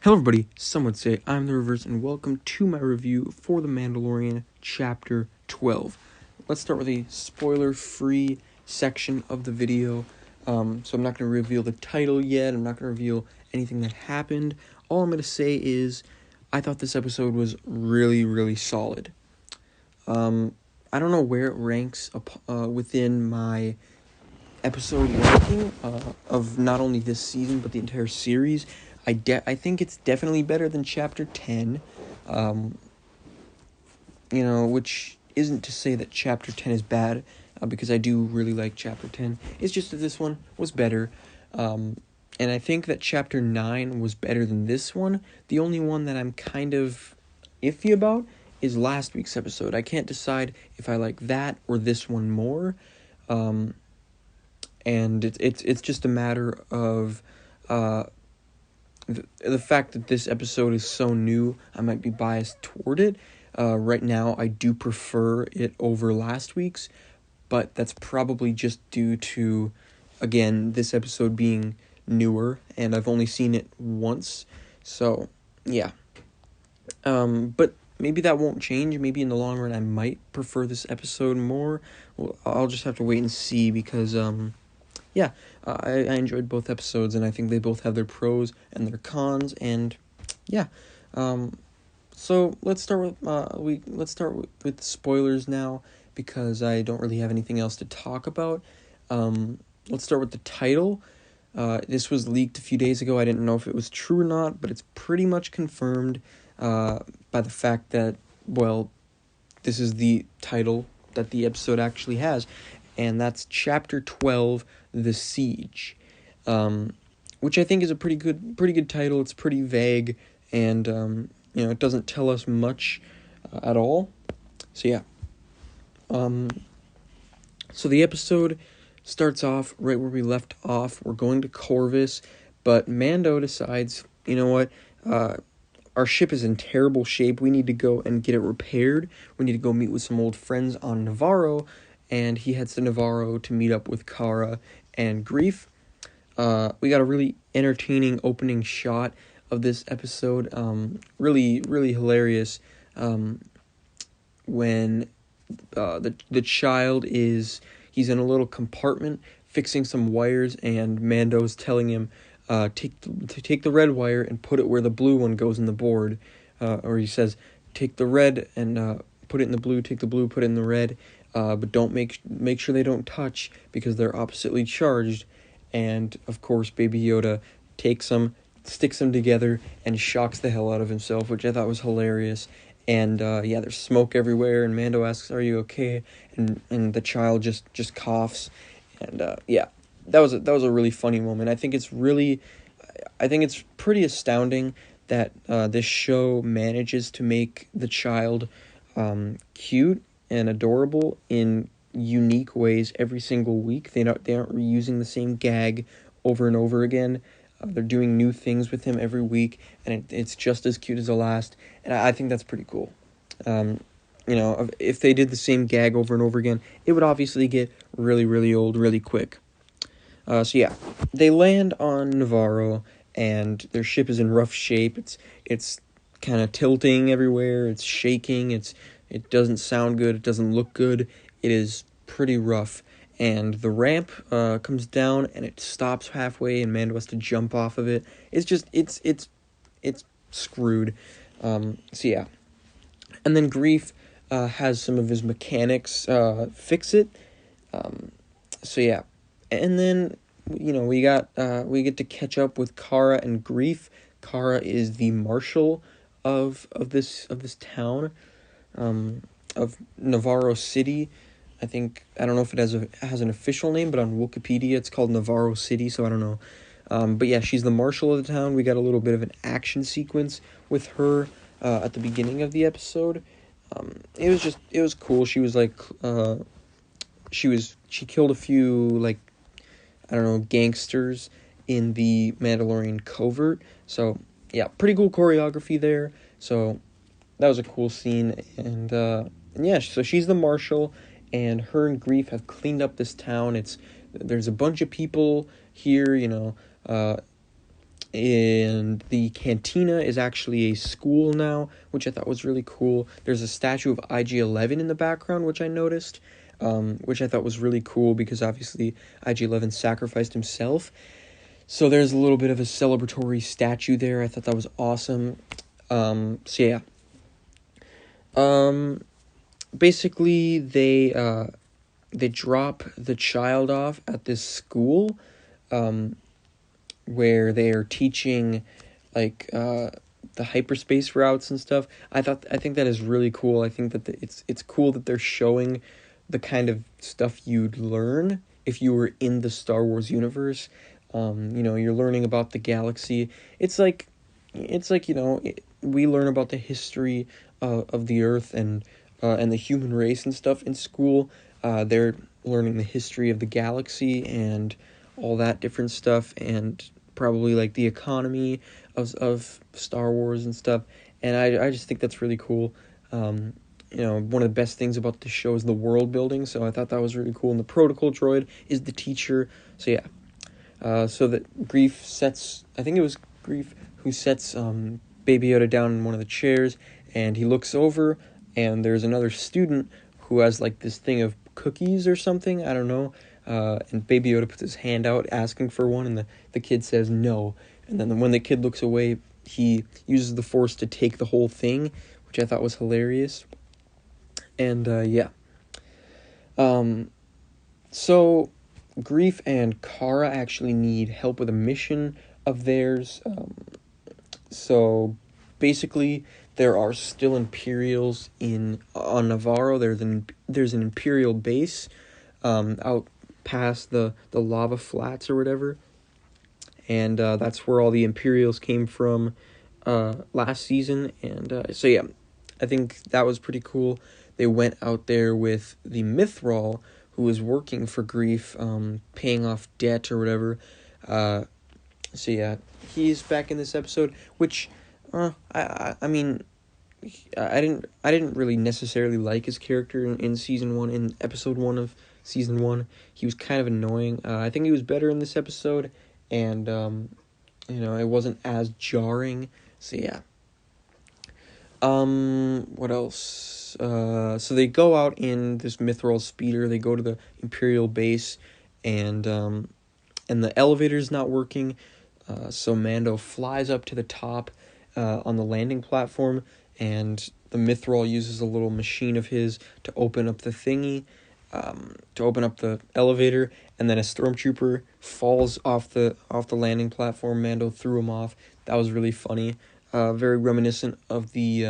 Hello everybody, some would say I'm the Reverse, and welcome to my review for The Mandalorian Chapter 12. Let's start with a spoiler-free section of the video. So I'm not going to reveal the title yet, I'm not going to reveal anything that happened. All I'm going to say is, I thought this episode was really, really solid. I don't know where it ranks within my episode ranking of not only this season, but the entire series. I think it's definitely better than Chapter 10, which isn't to say that Chapter 10 is bad, because I do really like Chapter 10. It's just that this one was better, and I think that Chapter 9 was better than this one. The only one that I'm kind of iffy about is last week's episode. I can't decide if I like that or this one more, and it's just a matter of the fact that this episode is so new. I might be biased toward it. Right now, I do prefer it over last week's, but that's probably just due to, again, this episode being newer, and I've only seen it once, so, yeah. But maybe that won't change. Maybe in the long run, I might prefer this episode more. Well, I'll just have to wait and see, because, I enjoyed both episodes, and I think they both have their pros and their cons, and yeah. So let's start with spoilers now, because I don't really have anything else to talk about. Let's start with the title. This was leaked a few days ago. I didn't know if it was true or not, but it's pretty much confirmed by the fact that, well, this is the title that the episode actually has, and that's Chapter 12, The Siege, which I think is a pretty good title. It's pretty vague, and it doesn't tell us much at all. So yeah. So the episode starts off right where we left off. We're going to Corvus, but Mando decides, you know what, our ship is in terrible shape. We need to go and get it repaired. We need to go meet with some old friends on Navarro, and he heads to Navarro to meet up with Cara and Greef. We got a really entertaining opening shot of this episode. Really, really hilarious. When the child he's in a little compartment fixing some wires, and Mando's telling him, take the red wire and put it where the blue one goes in the board. Or he says, take the red and put it in the blue, take the blue, put it in the red. But don't make sure they don't touch, because they're oppositely charged. And of course, Baby Yoda takes them, sticks them together, and shocks the hell out of himself, which I thought was hilarious. And there's smoke everywhere, and Mando asks, "Are you okay?" And the child just coughs, and that was a really funny moment. I think it's pretty astounding that this show manages to make the child cute and adorable in unique ways every single week. They aren't reusing the same gag over and over again. They're doing new things with him every week, and it's just as cute as the last, and I think that's pretty cool. If they did the same gag over and over again, it would obviously get really, really old really quick. They land on Navarro, and their ship is in rough shape. It's kind of tilting everywhere. It's shaking. It doesn't sound good. It doesn't look good. It is pretty rough. And the ramp comes down, and it stops halfway, and Mando has to jump off of it. It's just, it's screwed. And then Greef has some of his mechanics fix it. And then, we get to catch up with Cara and Greef. Cara is the marshal of this town, of Navarro City. I don't know if it has an official name, but on Wikipedia it's called Navarro City, so I don't know. But yeah, she's the marshal of the town. We got a little bit of an action sequence with her at the beginning of the episode. It was cool. She was like, she killed a few, gangsters in the Mandalorian covert. So yeah, pretty cool choreography there. So that was a cool scene, and so she's the marshal, and her and Greef have cleaned up this town. There's a bunch of people here, And the cantina is actually a school now, which I thought was really cool. There's a statue of IG-11 in the background, which I noticed, which I thought was really cool because obviously IG-11 sacrificed himself. So there's a little bit of a celebratory statue there. I thought that was awesome. So yeah. Basically, they drop the child off at this school, where they are teaching, like, the hyperspace routes and stuff. I think that is really cool. I think that it's cool that they're showing the kind of stuff you'd learn if you were in the Star Wars universe. You're learning about the galaxy. It's like we learn about the history of the Earth and the human race and stuff in school. They're learning the history of the galaxy and all that different stuff, and probably like the economy of Star Wars and stuff. And I just think that's really cool. One of the best things about the show is the world building, so I thought that was really cool. And the protocol droid is the teacher. So yeah. So that I think it was Grief who sets Baby Yoda down in one of the chairs, and he looks over, and there's another student who has like this thing of cookies or something, I don't know, and Baby Yoda puts his hand out asking for one, and the kid says no, and then when the kid looks away, he uses the Force to take the whole thing, which I thought was hilarious. And yeah. So Grief and Kara actually need help with a mission of theirs. So basically, there are still Imperials on Navarro. There's an Imperial base out past the lava flats or whatever, and that's where all the Imperials came from last season. And so yeah, I think that was pretty cool. They went out there with the Mythrol, who was working for Grief, paying off debt or whatever. So yeah, he's back in this episode, which I mean, I didn't really necessarily like his character in season 1, in episode 1 of season 1. He was kind of annoying. I think he was better in this episode, and it wasn't as jarring. So yeah. What else? So they go out in this Mythrol speeder. They go to the Imperial base, and the elevator's not working. So Mando flies up to the top on the landing platform, and the Mythrol uses a little machine of his to open up the thingy, to open up the elevator, and then a stormtrooper falls off the landing platform. Mando threw him off. That was really funny. Very reminiscent of the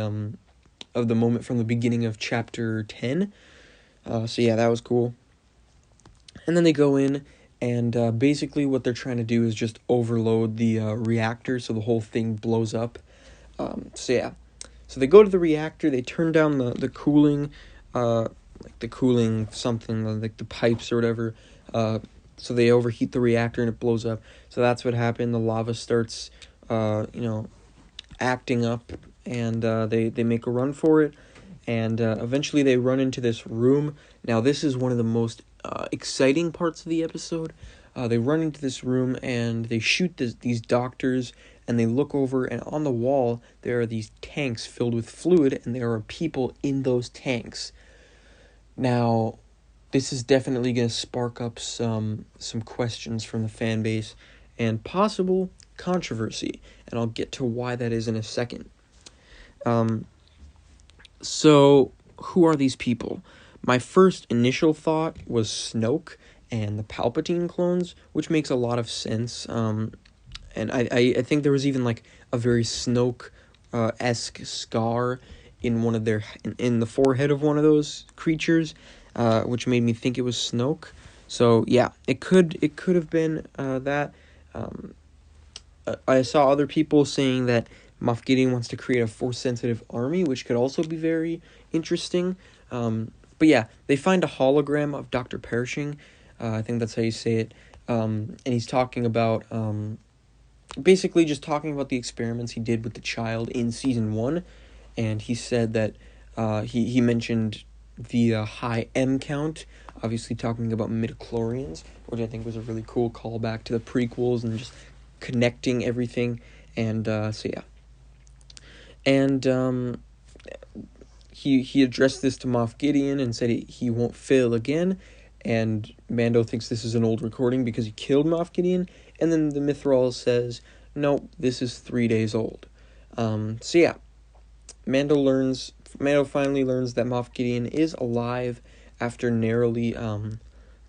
moment from the beginning of chapter 10. So yeah, that was cool. And then they go in, and basically what they're trying to do is just overload the reactor so the whole thing blows up. So yeah. So they go to the reactor, they turn down the cooling, like the cooling something, like the pipes or whatever. So they overheat the reactor and it blows up. So that's what happened. The lava starts, acting up, and they make a run for it. And eventually they run into this room. Now this is one of the most exciting parts of the episode. They run into this room and they shoot these doctors, and they look over, and on the wall there are these tanks filled with fluid, and there are people in those tanks. Now, this is definitely going to spark up some questions from the fan base and possible controversy, and I'll get to why that is in a second. So, who are these people? My first initial thought was Snoke and the Palpatine clones, which makes a lot of sense. And I think there was even like a very Snoke-esque scar in one of in the forehead of one of those creatures, which made me think it was Snoke. So yeah, it could have been that. I saw other people saying that Moff Gideon wants to create a Force-sensitive army, which could also be very interesting. But yeah, they find a hologram of Dr. Pershing. I think that's how you say it. And he's talking about, basically just talking about the experiments he did with the child in season 1. And he said that he mentioned the high M count, obviously talking about midichlorians, which I think was a really cool callback to the prequels and just connecting everything, and so yeah. And he addressed this to Moff Gideon and said he won't fail again, and Mando thinks this is an old recording because he killed Moff Gideon, and then the Mythrol says, no, this is 3 days old. So yeah, Mando finally learns that Moff Gideon is alive after narrowly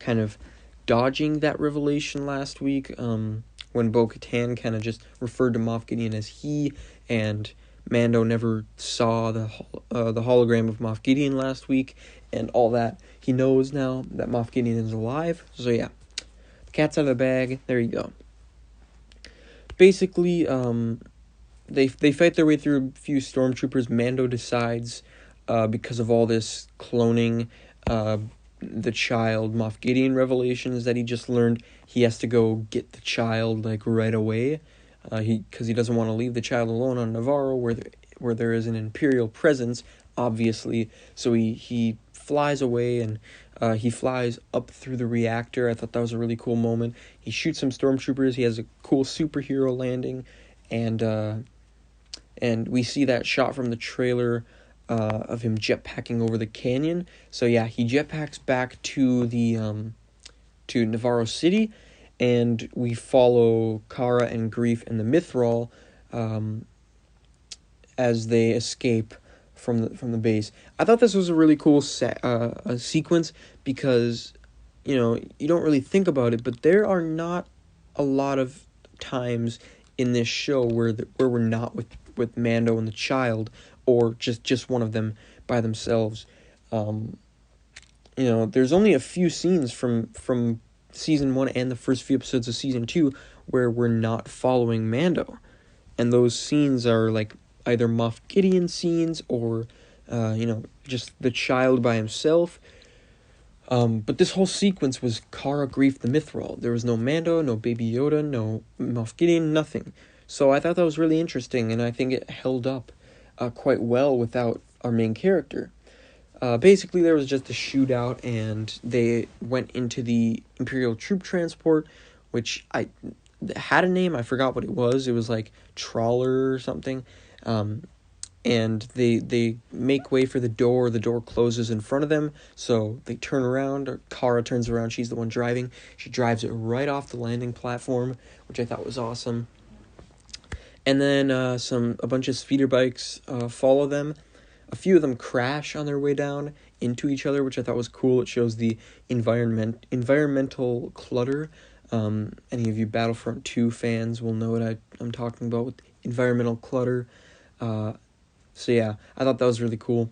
kind of dodging that revelation last week, when Bo-Katan kind of just referred to Moff Gideon as he, and Mando never saw the hologram of Moff Gideon last week, and all that. He knows now that Moff Gideon is alive, so yeah. The cat's out of the bag, there you go. Basically, they fight their way through a few stormtroopers. Mando decides, because of all this cloning, the child Moff Gideon revelations that he just learned, he has to go get the child like right away, because he doesn't want to leave the child alone on Navarro where there is an Imperial presence, obviously. So he flies away, and he flies up through the reactor. I thought that was a really cool moment. He shoots some stormtroopers. He has a cool superhero landing, and we see that shot from the trailer of him jetpacking over the canyon. So yeah, he jetpacks back to the to Navarro City, and we follow Cara and Greef and the Mythrol as they escape from the base. I thought this was a really cool a sequence because, you know, you don't really think about it, but there are not a lot of times in this show where we're not with Mando and the child, or just one of them by themselves. You know, there's only a few scenes from season 1 and the first few episodes of season 2 where we're not following Mando, and those scenes are like either Moff Gideon scenes or you know, just the child by himself. But this whole sequence was Cara, Greef, the Mythrol. There was no Mando, no Baby Yoda, no Moff Gideon, nothing. So I thought that was really interesting, and I think it held up quite well without our main character. Basically, there was just a shootout, and they went into the Imperial troop transport, which had a name. I forgot what it was. It was like Trawler or something. And they make way for the door. The door closes in front of them, so they turn around. Or Cara turns around. She's the one driving. She drives it right off the landing platform, which I thought was awesome. And then a bunch of speeder bikes follow them. A few of them crash on their way down into each other, which I thought was cool. It shows the environmental clutter. Any of you Battlefront 2 fans will know what I'm talking about with environmental clutter. So yeah, I thought that was really cool.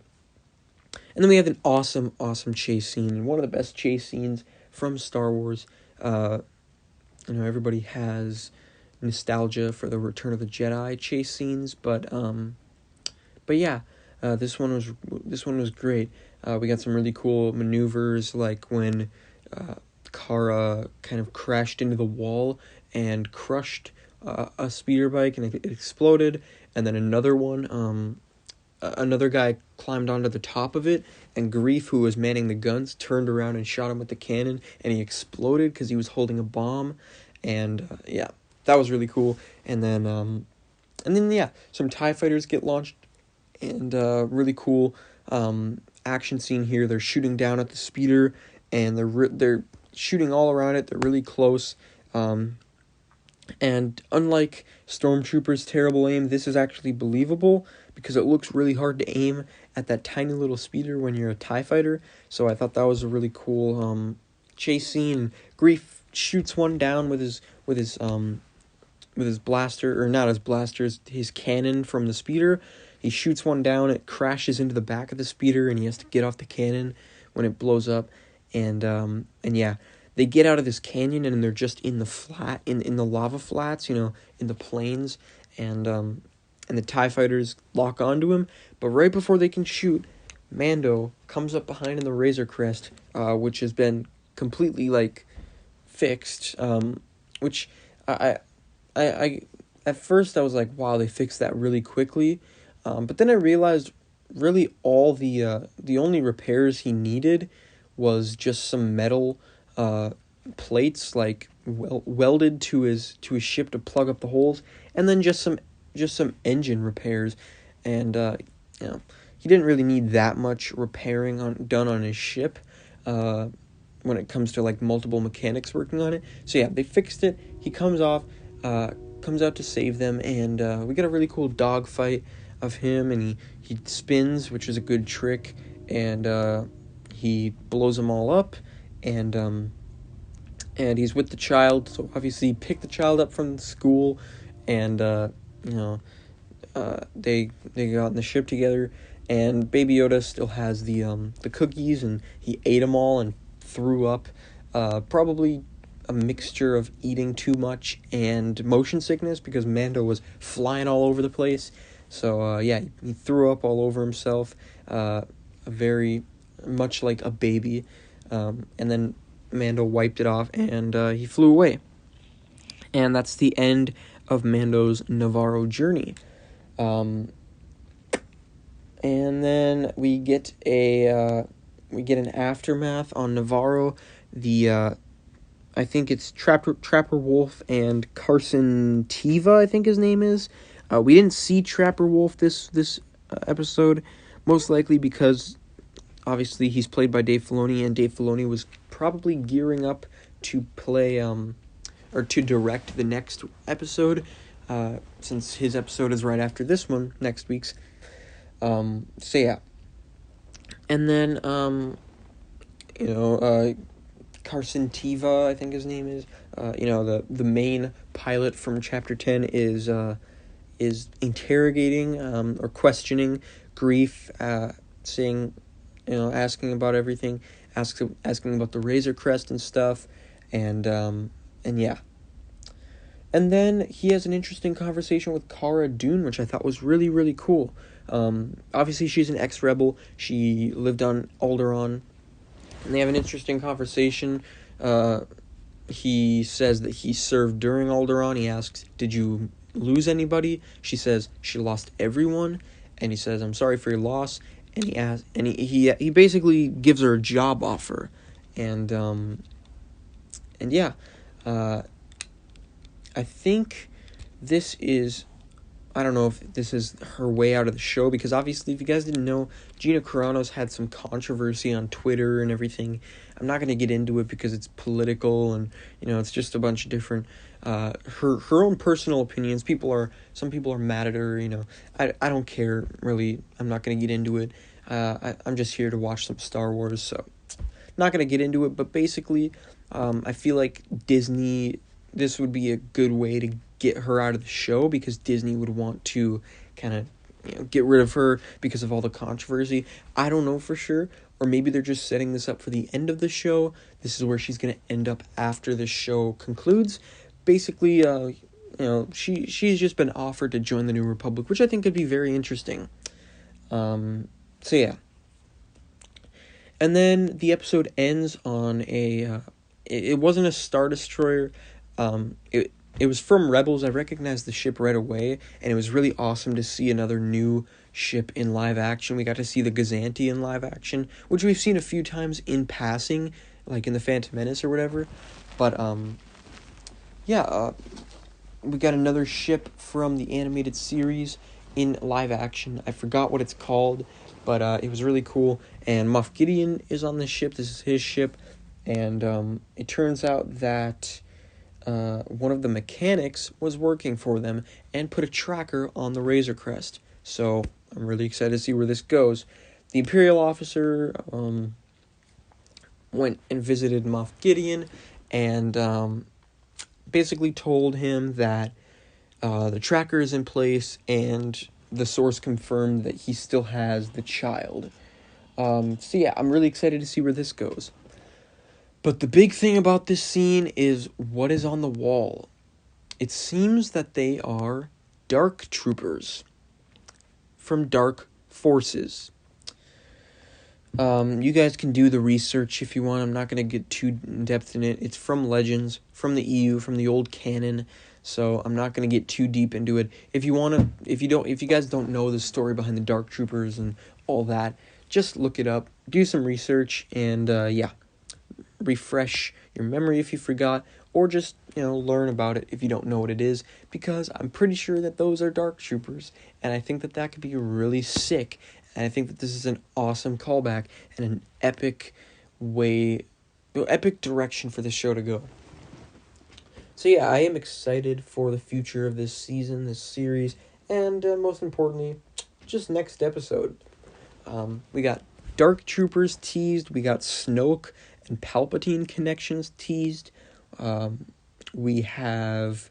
And then we have an awesome chase scene. One of the best chase scenes from Star Wars. You know, everybody has nostalgia for the Return of the Jedi chase scenes, but yeah, this one was great. We got some really cool maneuvers, like when Cara kind of crashed into the wall and crushed a speeder bike, and it exploded, and then another one, another guy climbed onto the top of it, and Greef, who was manning the guns, turned around and shot him with the cannon, and he exploded because he was holding a bomb, and yeah, that was really cool. And then yeah, some TIE fighters get launched, and really cool action scene here. They're shooting down at the speeder, and they're shooting all around it. They're really close. And unlike Stormtrooper's terrible aim, this is actually believable because it looks really hard to aim at that tiny little speeder when you're a TIE fighter. So I thought that was a really cool chase scene. Greef shoots one down with his blaster, or not his blaster, his cannon from the speeder. He shoots one down, it crashes into the back of the speeder, and he has to get off the cannon when it blows up. And yeah, they get out of this canyon, and they're just in the flat, in the lava flats, you know, in the plains, and the TIE fighters lock onto him. But right before they can shoot, Mando comes up behind in the Razor Crest, which has been completely like fixed. Which I at first I was like, wow, they fixed that really quickly. But then I realized really all the only repairs he needed was just some metal plates, like welded to his ship to plug up the holes, and then just some engine repairs, and he didn't really need that much repairing done on his ship, when it comes to like multiple mechanics working on it. So yeah, they fixed it. He comes out to save them, and we get a really cool dogfight of him, and he spins, which is a good trick, and he blows them all up, and he's with the child. So obviously he picked the child up from the school, and they got on the ship together, and Baby Yoda still has the cookies, and he ate them all and threw up, probably a mixture of eating too much and motion sickness, because Mando was flying all over the place. So he threw up all over himself, very much like a baby, and then Mando wiped it off, and he flew away. And that's the end of Mando's Navarro journey. And then we get an aftermath on Navarro. I think it's Trapper Wolf and Carson Teva, I think his name is. We didn't see Trapper Wolf this episode, most likely because obviously he's played by Dave Filoni, and Dave Filoni was probably gearing up to play or to direct the next episode, since his episode is right after this one, next week's. And then Carson Teva, I think his name is, the main pilot from Chapter 10 is interrogating or questioning Grief, asking about everything, asking about the Razor Crest and stuff, and yeah. And then he has an interesting conversation with Cara Dune, which I thought was really, really cool. Obviously, she's an ex-rebel. She lived on Alderaan, and they have an interesting conversation. He says that he served during Alderaan. He asks, "Did you lose anybody?" She says she lost everyone, and he says, "I'm sorry for your loss." And he basically gives her a job offer, and I think this is, I don't know if this is her way out of the show, because obviously, if you guys didn't know, Gina Carano's had some controversy on Twitter and everything. I'm not going to get into it because it's political, and it's just a bunch of different her own personal opinions. Some people are mad at her. I don't care really. I'm not going to get into it. I'm just here to watch some Star Wars, so not going to get into it. But basically, I feel like Disney, this would be a good way to get her out of the show, because Disney would want to kind of get rid of her because of all the controversy. I don't know for sure, or maybe they're just setting this up for the end of the show. This is where she's going to end up after the show concludes. Basically, she's just been offered to join the New Republic, which I think could be very interesting. And then the episode ends on it wasn't a Star Destroyer. It was from Rebels. I recognized the ship right away, and it was really awesome to see another new ship in live action. We got to see the Gazanti in live action, which we've seen a few times in passing, like in the Phantom Menace or whatever. But we got another ship from the animated series in live action. I forgot what it's called, but it was really cool. And Moff Gideon is on this ship. This is his ship, and it turns out that one of the mechanics was working for them and put a tracker on the Razor Crest. So I'm really excited to see where this goes. The Imperial officer went and visited Moff Gideon, and basically told him that the tracker is in place, and the source confirmed that he still has the child. I'm really excited to see where this goes. But the big thing about this scene is what is on the wall. It seems that they are dark troopers from Dark Forces. You guys can do the research if you want. I'm not going to get too in depth in it. It's from Legends, from the EU, from the old canon. So I'm not going to get too deep into it. If you guys don't know the story behind the Dark Troopers and all that, just look it up, do some research, and refresh your memory if you forgot, or just, learn about it if you don't know what it is, because I'm pretty sure that those are Dark Troopers, and I think that that could be really sick, and I think that this is an awesome callback and an epic direction for the show to go. So yeah, I am excited for the future of this season, this series, and most importantly, just next episode. We got Dark Troopers teased, we got Snoke and Palpatine connections teased, we have,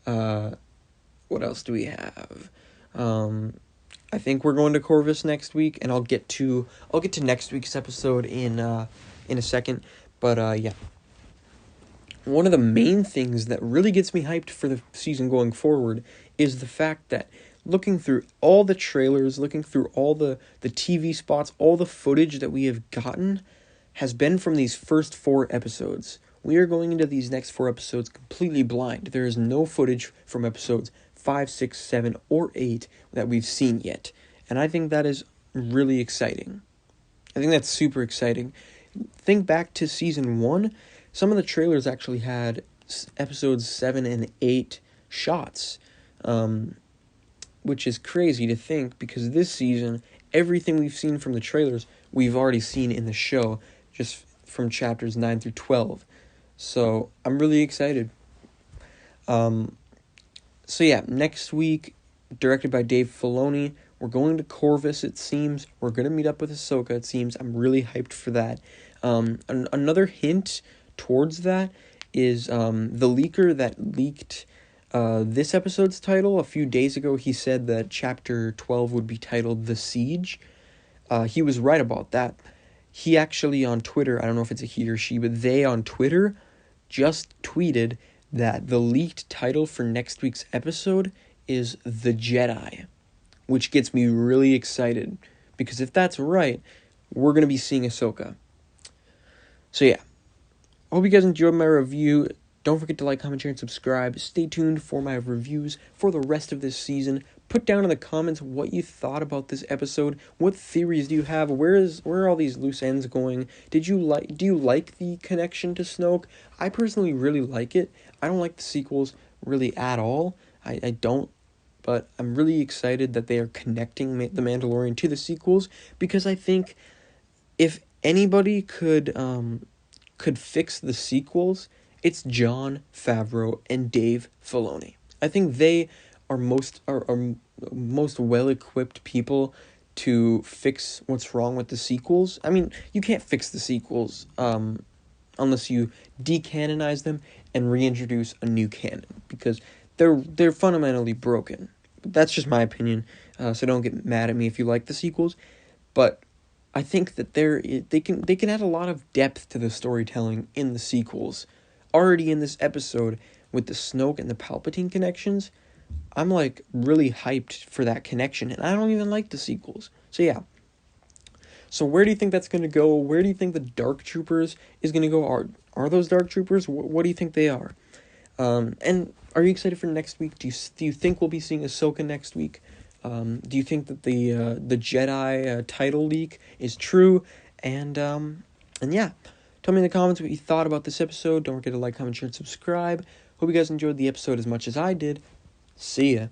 what else do we have? I think we're going to Corvus next week, and I'll get to next week's episode in a second, but yeah. One of the main things that really gets me hyped for the season going forward is the fact that looking through all the trailers, looking through all the TV spots, all the footage that we have gotten has been from these first 4 episodes. We are going into these next 4 episodes completely blind. There is no footage from episodes 5, 6, 7, or 8 that we've seen yet. And I think that is really exciting. I think that's super exciting. Think back to season 1. Some of the trailers actually had episodes 7 and 8 shots, which is crazy to think, because this season, everything we've seen from the trailers, we've already seen in the show, just from chapters 9 through 12. So I'm really excited. So yeah, next week, directed by Dave Filoni, we're going to Corvus, it seems. We're going to meet up with Ahsoka, it seems. I'm really hyped for that. Another hint towards that is the leaker that leaked this episode's title. A few days ago, he said that chapter 12 would be titled The Siege. He was right about that. He actually on Twitter, I don't know if it's a he or she, but they on Twitter just tweeted that the leaked title for next week's episode is The Jedi, which gets me really excited, because if that's right, we're going to be seeing Ahsoka. So yeah, I hope you guys enjoyed my review. Don't forget to like, comment, share, and subscribe. Stay tuned for my reviews for the rest of this season. Put down in the comments what you thought about this episode. What theories do you have? Where are all these loose ends going? Do you like the connection to Snoke? I personally really like it. I don't like the sequels really at all. I don't. But I'm really excited that they are connecting The Mandalorian to the sequels, because I think if anybody could fix the sequels, it's Jon Favreau and Dave Filoni. I think they are most well-equipped people to fix what's wrong with the sequels. I mean, you can't fix the sequels unless you decanonize them and reintroduce a new canon, because they're fundamentally broken. That's just my opinion, so don't get mad at me if you like the sequels. But I think that they can add a lot of depth to the storytelling in the sequels. Already in this episode, with the Snoke and the Palpatine connections, I'm like really hyped for that connection, and I don't even like the sequels. So yeah. So where do you think that's going to go? Where do you think the Dark Troopers is going to go? Are those Dark Troopers? What do you think they are? And are you excited for next week? Do you think we'll be seeing Ahsoka next week? Do you think that the Jedi title leak is true? And yeah, tell me in the comments what you thought about this episode. Don't forget to like, comment, share, and subscribe. Hope you guys enjoyed the episode as much as I did. See ya.